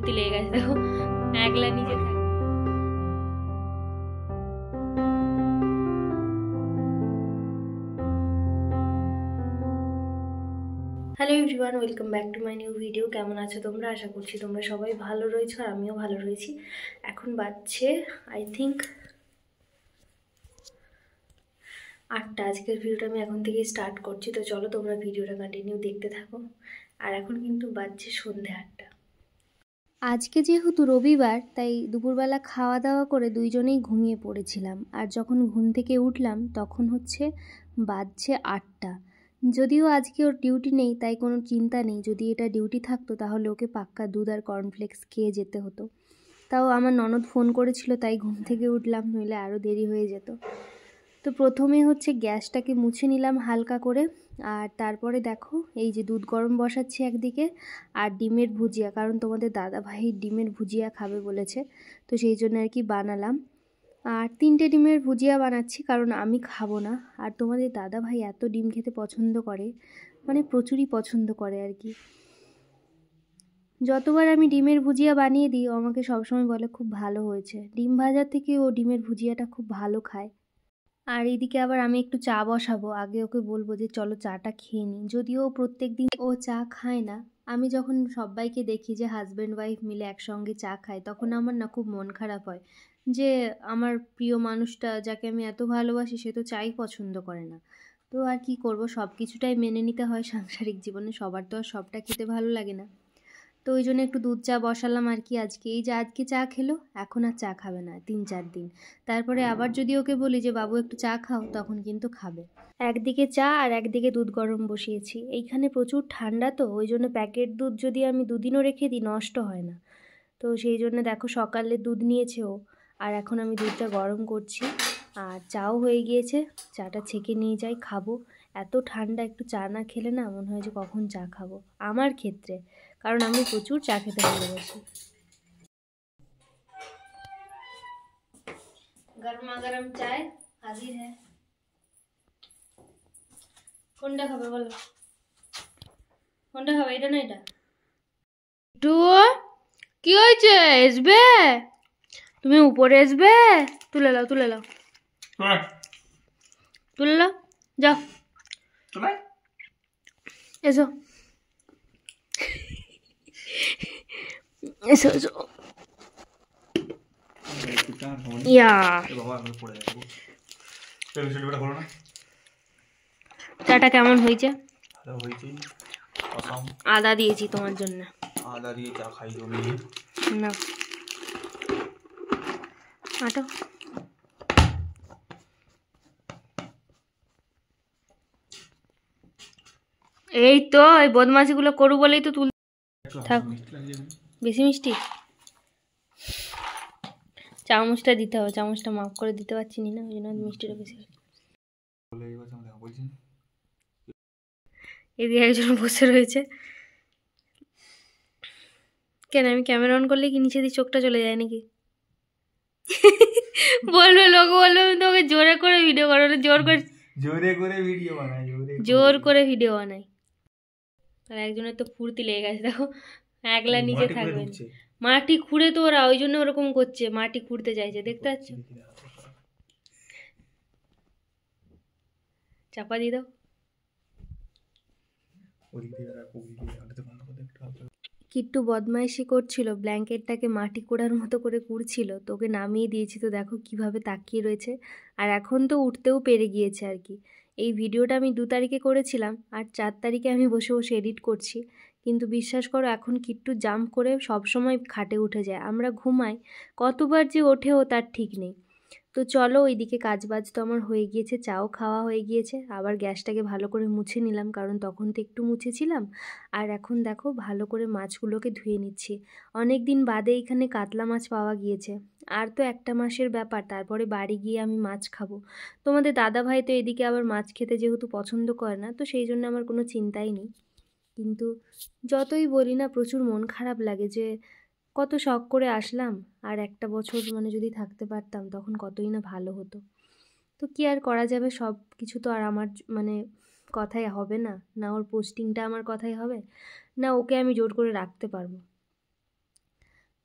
ফুর্তি লেগে গেছে দেখো একলা নিজে থাকে। Hello everyone, welcome back to my new video. কেমন আছো তোমরা? আশা করছি তোমরা সবাই ভালো রয়েছো আর আমিও ভালো রয়েছি। এখন বাজছে আই থিঙ্ক 8টা। আজকের ভিডিওটা আমি এখন থেকেই স্টার্ট করছি, তো চলো তোমরা ভিডিওটা কন্টিনিউ দেখতে থাকো। আর এখন কিন্তু বাজছে সন্ধ্যে 8টা। আজকে যেহেতু রবিবার, তাই দুপুরবেলা খাওয়া দাওয়া করে দুইজনেই ঘুমিয়ে পড়েছিলাম। আর যখন ঘুম থেকে উঠলাম তখন বাজছে 8টা। যদিও আজকে ওর ডিউটি নেই, তাই কোনো চিন্তা নেই। যদি এটা ডিউটি থাকতো তাহলে ওকে পাক্কা দুধ আর কর্নফ্লেক্স খেয়ে যেতে হতো। তাও আমার ননদ ফোন করেছিল তাই ঘুম থেকে উঠলাম, নইলে আরও দেরি হয়ে যেত। তো প্রথমে গ্যাসটাকে মুছে নিলাম হালকা করে। আর তারপরে দেখো এই যে দুধ গরম বসাচ্ছি একদিকে, আর ডিমের ভুজিয়া, কারণ তোমাদের দাদাভাই ডিমের ভুজিয়া খাবে বলেছে, তো সেই জন্য আর কি বানালাম। আর 3টে ডিমের ভুজিয়া বানাচ্ছি, কারণ আমি খাবো না। আর তোমাদের দাদাভাই এত ডিম খেতে পছন্দ করে, মানে প্রচুরই পছন্দ করে আর কি। যতবার আমি ডিমের ভুজিয়া বানিয়ে দিই ও আমাকে সবসময় বলে খুব ভালো হয়েছে। ডিম ভাজার থেকে ও ডিমের ভুজিয়াটা খুব ভালো খায়। আর এইদিকে আবার আমি একটু চা বসাবো। আগে ওকে বলবো যে চলো চাটা খেয়ে নিই। যদিও প্রত্যেক দিন ও চা খায় না, আমি যখন সবাইকে দেখি যে হাজব্যান্ড ওয়াইফ মিলে একসঙ্গে চা খায়, তখন আমার না খুব মন খারাপ হয় যে আমার প্রিয় মানুষটা, যাকে আমি এত ভালোবাসি, সে তো চাই পছন্দ করে না। তো আর কি করব, সব কিছুটাই মেনে নিতে হয় সাংসারিক জীবনে। সবার তো আর সবটা খেতে ভালো লাগে না। তো ওই জন্য একটু দুধ চা বসালাম আর কি। এই যে আজকে চা খেলো, এখন আর চা খাবে না 3-4 দিন। তারপরে আবার যদি ওকে বলি যে বাবু একটু চা খাও, তখন কিন্তু খাবে। একদিকে চা আর একদিকে দুধ গরম বসিয়েছি। এইখানে প্রচুর ঠান্ডা, তো ওই জন্য প্যাকেট দুধ যদি আমি দুদিনও রেখে দিই নষ্ট হয় না। তো সেই জন্য দেখো সকালে দুধ নিয়েছে ও, আর এখন আমি দুধটা গরম করছি। আর চাও হয়ে গিয়েছে, চাটা ছেঁকে নিয়ে যাই, খাবো। এত ঠান্ডা, একটু চা না খেলে না মনে হয় যে কখন চা খাবো আমার ক্ষেত্রে, কারণ আমি প্রচুর চা খেতে ভালোবাসি। গরমা গরম চায় হাজির হ্যাঁ। কোনটা খাবে বলো? কোনটা খাবে, এটা না এটা? একটু কি হয়েছে, আসবে? তুমি উপরে আসবে? তুলে নাও তুলে নাও তুলে নাও, যাও এসো এসো এসো। ইয়া চাটা কেমন হয়েছে? আদা দিয়েছি তোমার জন্য। আদা দিয়ে চা খাই তুমি না আটো। এই তো এই বদমাশিগুলো করু বলেই তো তুল। থাক, বেশি মিষ্টি। চামচটা দিতে হবে, চামচটা মাপ করে দিতে পারছি না, ওই জন্য মিষ্টিটা বেশি। এদিকে একজন বসে রয়েছে। কেন আমি ক্যামেরা অন করলে কি নিচে দিয়ে চোখটা চলে যায় নাকি? বলবে লোক, বলবে আমি তোকে জোরে করে ভিডিও করো, জোর করে ভিডিও বানাই, জোর করে ভিডিও বানাই। আর একজনের তো ফুর্তি লেগে গেছে দেখো একলা নিচে থাকবে। মাটি খুঁড়ে তো ওরা, ওই জন্য ওরকম করছে, মাটি খুঁড়তে চাইছে, দেখতে পাচ্ছ? চাপা দিয়ে দাও। কিট্টু বদমাইশি করছিল, ব্ল্যাঙ্কেটটাকে মাটি কোড়ার মতো করে কুড়ছিল, তোকে নামিয়ে দিয়েছি, তো দেখো কিভাবে তাকিয়ে রয়েছে। আর এখন তো উঠতেও পেরে গিয়েছে আর কি। এই ভিডিওটা আমি 2 তারিখে করেছিলাম, আর 4 তারিখে আমি বসে বসে এডিট করছি। কিন্তু বিশ্বাস করো, এখন কিট্টু জাম্প করে সবসময় খাটে উঠে যায়। আমরা ঘুমাই, কতবার যে ওঠেও তার ঠিক নেই। তো চলো, ওইদিকে কাজবাজ তো আমার হয়ে গিয়েছে, চাও খাওয়া হয়ে গিয়েছে। আবার গ্যাসটাকে ভালো করে মুছে নিলাম, কারণ তখন তো একটু মুছেছিলাম। আর এখন দেখো ভালো করে মাছগুলোকে ধুয়ে নিচ্ছি। অনেক দিন বাদে এখানে কাতলা মাছ পাওয়া গিয়েছে। আর তো 1 মাসের ব্যাপার, তারপরে বাড়ি গিয়ে আমি মাছ খাবো। তোমাদের দাদাভাই তো এদিকে আবার মাছ খেতে যেহেতু পছন্দ করে না, তো সেই জন্য আমার কোনো চিন্তাই নেই। কিন্তু যতই বলি না, প্রচুর মন খারাপ লাগে যে কত শখ করে আসলাম, আর 1 বছর যদি থাকতে পারতাম তখন কতই না ভালো হতো। তো কি আর করা যাবে, সব কিছু তো আর আমার কথাই হবে না। না ওর পোস্টিংটা আমার কথাই হবে, না ওকে আমি জোর করে রাখতে পারবো।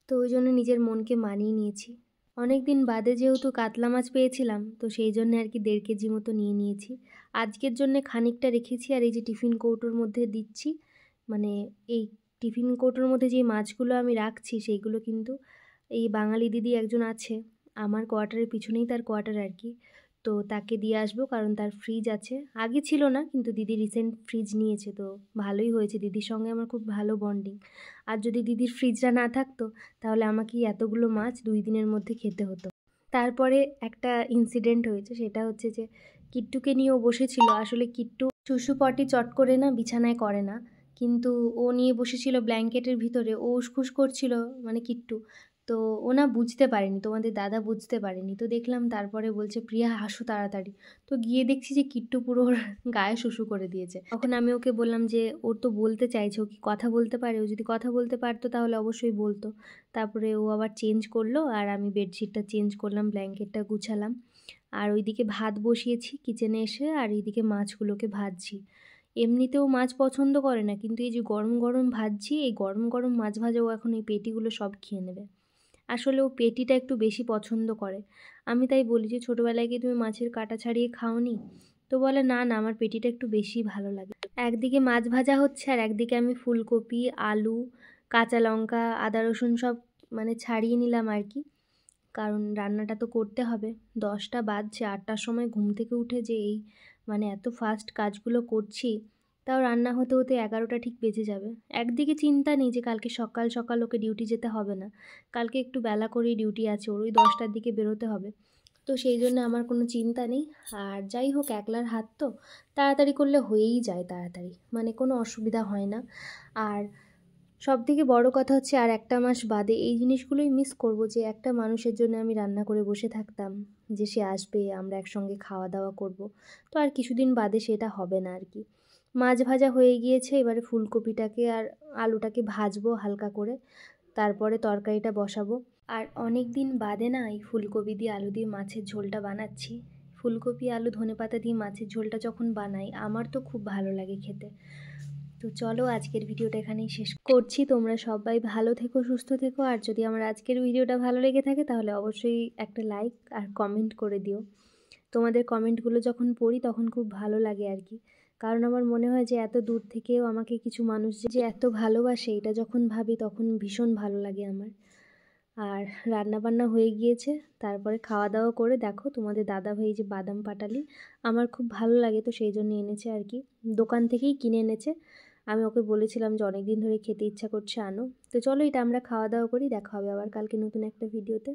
তো ওই জন্য নিজের মনকে মানিয়ে নিয়েছি। অনেক দিন বাদে যেহেতু কাতলা মাছ পেয়েছিলাম, তো সেই জন্য আর কি 1.5 কেজি মতো নিয়ে নিয়েছি। আজকের জন্য খানিকটা রেখেছি, আর এই যে টিফিন কৌটোর মধ্যে দিচ্ছি। মানে এই টিফিন কৌটোর মধ্যে যে মাছগুলো আমি রাখছি সেইগুলো কিন্তু এই বাঙালি দিদি একজন আছে, আমার কোয়ার্টারের পিছনেই তার কোয়ার্টার আর কি। তো তাকে দিয়ে আসবো, কারণ তার ফ্রিজ আছে। আগে ছিল না, কিন্তু দিদি রিসেন্ট ফ্রিজ নিয়েছে, তো ভালোই হয়েছে। দিদির সঙ্গে আমার খুব ভালো বন্ডিং। আর যদি দিদির ফ্রিজটা না থাকতো তাহলে আমাকে এতগুলো মাছ 2 দিনের মধ্যে খেতে হতো। তারপরে একটা ইনসিডেন্ট হয়েছে, সেটা হচ্ছে যে কিট্টুকে নিয়ে ও বসেছিল। আসলে কিট্টু শুশু পটি চট করে না বিছানায় করে না, কিন্তু ও নিয়ে বসেছিল ব্ল্যাঙ্কেটের ভিতরে। ও উসখুস করছিল, মানে কিট্টু। তো ও না বুঝতে পারেনি, তোমাদের দাদা বুঝতে পারেনি। তো দেখলাম তারপরে বলছে প্রিয়া হাসো তাড়াতাড়ি। তো গিয়ে দেখছি যে কিট্টু পুরো ওর গায়ে শুশু করে দিয়েছে। তখন আমি ওকে বললাম যে ওর তো বলতে চাইছে, ও কি কথা বলতে পারে? ও যদি কথা বলতে পারতো তাহলে অবশ্যই বলতো। তারপরে ও আবার চেঞ্জ করলো, আর আমি বেডশিটটা চেঞ্জ করলাম, ব্ল্যাঙ্কেটটা গুছালাম। আর ওইদিকে ভাত বসিয়েছি কিচেনে এসে, আর এইদিকে মাছগুলোকে ভাজছি। এমনিতেও মাছ পছন্দ করে না, কিন্তু এই যে গরম গরম ভাজছি, এই গরম গরম মাছ ভাজা ও এখন এই পেটিগুলো সব খেয়ে নেবে। আসলে ও পেটিটা একটু বেশি পছন্দ করে। আমি তাই বলি যে ছোটোবেলায় কি তুমি মাছের কাঁটা ছাড়িয়ে খাওনি? তো বলে না না, আমার পেটিটা একটু বেশি ভালো লাগে। একদিকে মাছ ভাজা হচ্ছে, আর একদিকে আমি ফুলকপি, আলু, কাঁচা লঙ্কা, আদা রসুন সব মানে ছাড়িয়ে নিলাম আর কি, কারণ রান্নাটা তো করতে হবে। 10টা বাজছে, 8টার সময় ঘুম থেকে উঠে যে এই মানে এত ফাস্ট কাজগুলো করছি, তাও রান্না হতে হতে 11টা ঠিক বেজে যাবে। একদিকে চিন্তা নেই যে কালকে সকাল সকাল ওকে ডিউটি যেতে হবে না, কালকে একটু বেলা করেই ডিউটি আছে, ওর ওই 10টার দিকে বেরোতে হবে। তো সেই জন্য আমার কোনো চিন্তা নেই। আর যাই হোক, একলার হাত তো, তাড়াতাড়ি করলে হয়েই যায় তাড়াতাড়ি, মানে কোনো অসুবিধা হয় না। আর সবথেকে বড় কথা হচ্ছে, আর একটা মাস বাদে এই জিনিসগুলোই মিস করব, যে একটা মানুষের জন্য আমি রান্না করে বসে থাকতাম, যে সে আসবে, আমরা একসঙ্গে খাওয়া দাওয়া করব। তো আর কিছুদিন বাদে সেটা হবে না আর কি। মাছ ভাজা হয়ে গিয়েছে, এবারে ফুলকপিটাকে আর আলুটাকে ভাজবো হালকা করে, তারপরে তরকারিটা বসাবো। আর অনেক দিন বাদে না এই ফুলকপি দিয়ে আলু দিয়ে মাছের ঝোলটা বানাচ্ছি। ফুলকপি আলু ধনেপাতা দিয়ে মাছের ঝোলটা যখন বানাই, আমার তো খুব ভালো লাগে খেতে। তো চলো, আজকের ভিডিওটা এখানেই শেষ করছি। তোমরা সবাই ভালো থেকো, সুস্থ থেকো। আর যদি আমার আজকের ভিডিওটা ভালো লেগে থাকে তাহলে অবশ্যই একটা লাইক আর কমেন্ট করে দিও। তোমাদের কমেন্টগুলো যখন পড়ি তখন খুব ভালো লাগে আর কি, কারণ আমার মনে হয় যে এত দূর থেকেও আমাকে কিছু মানুষ যে এত ভালোবাসে, এটা যখন ভাবি তখন ভীষণ ভালো লাগে আমার। আর রান্নাবান্না হয়ে গিয়েছে, তারপরে খাওয়া দাওয়া করে দেখো তোমাদের দাদাভাই যে বাদাম পাটালি আমার খুব ভালো লাগে, তো সেই জন্য এনেছে আর কি, দোকান থেকেই কিনে এনেছে। আমি ওকে বলেছিলাম যে অনেক দিন ধরে খেতে ইচ্ছা করছে, আনো। তো চলো, এটা আমরা খাওয়া দাওয়া করি, দেখা হবে আবার কালকে নতুন একটা ভিডিওতে।